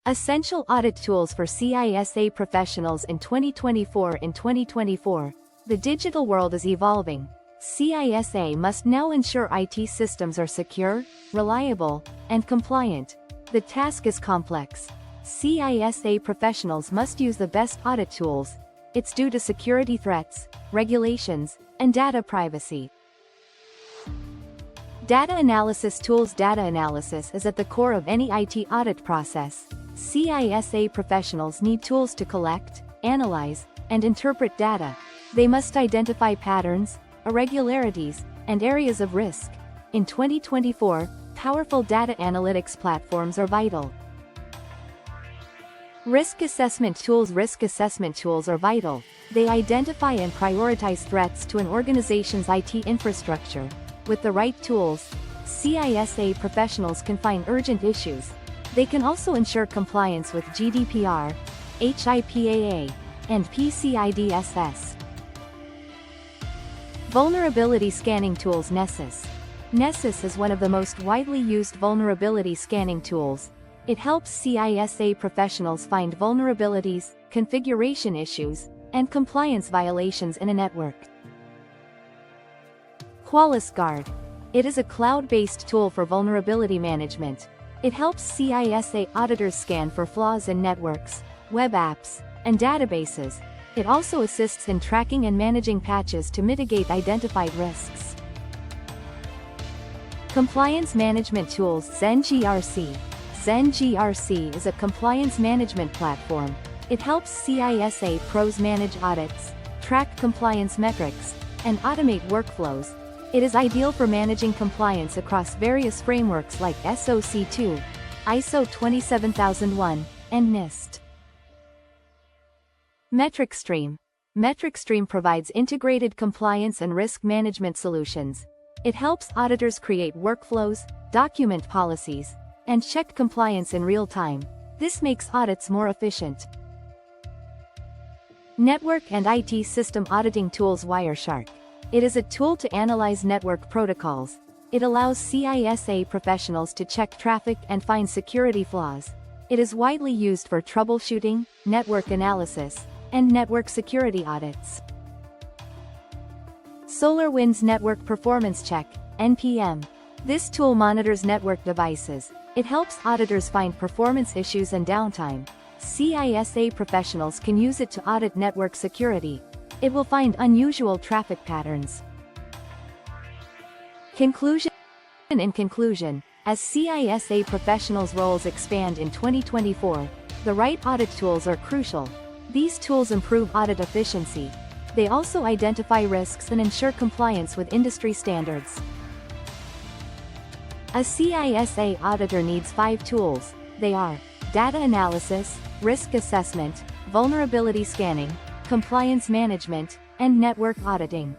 Essential audit tools for CISA professionals in 2024. In 2024, the digital world is evolving. CISA must now ensure IT systems are secure, reliable, and compliant. The task is complex. CISA professionals must use the best audit tools. It's due to security threats, regulations, and data privacy. Data analysis tools. Data analysis is at the core of any IT audit process. CISA professionals need tools to collect, analyze, and interpret data. They must identify patterns, irregularities, and areas of risk. In 2024, powerful data analytics platforms are vital. Risk assessment tools. Risk assessment tools are vital. They identify and prioritize threats to an organization's IT infrastructure. With the right tools, CISA professionals can find urgent issues. They can also ensure compliance with GDPR, HIPAA, and PCI DSS. Vulnerability scanning tools. Nessus. Nessus is one of the most widely used vulnerability scanning tools. It helps CISA professionals find vulnerabilities, configuration issues, and compliance violations in a network. QualysGuard. It is a cloud-based tool for vulnerability management. It helps CISA auditors scan for flaws in networks, web apps, and databases. It also assists in tracking and managing patches to mitigate identified risks. Compliance management tools. ZenGRC. ZenGRC is a compliance management platform. It helps CISA pros manage audits, track compliance metrics, and automate workflows. It is ideal for managing compliance across various frameworks like SOC 2, ISO 27001, and NIST. MetricStream. MetricStream provides integrated compliance and risk management solutions. It helps auditors create workflows, document policies, and check compliance in real time. This makes audits more efficient. Network and IT system auditing tools. Wireshark. It is a tool to analyze network protocols. It allows CISA professionals to check traffic and find security flaws. It is widely used for troubleshooting, network analysis, and network security audits. SolarWinds Network Performance Check, NPM. This tool monitors network devices. It helps auditors find performance issues and downtime. CISA professionals can use it to audit network security. It will find unusual traffic patterns. Conclusion. In conclusion, as CISA professionals' roles expand in 2024, the right audit tools are crucial. These tools improve audit efficiency. They also identify risks and ensure compliance with industry standards. A CISA auditor needs 5 tools. They are data analysis, risk assessment, vulnerability scanning, compliance management, and network auditing.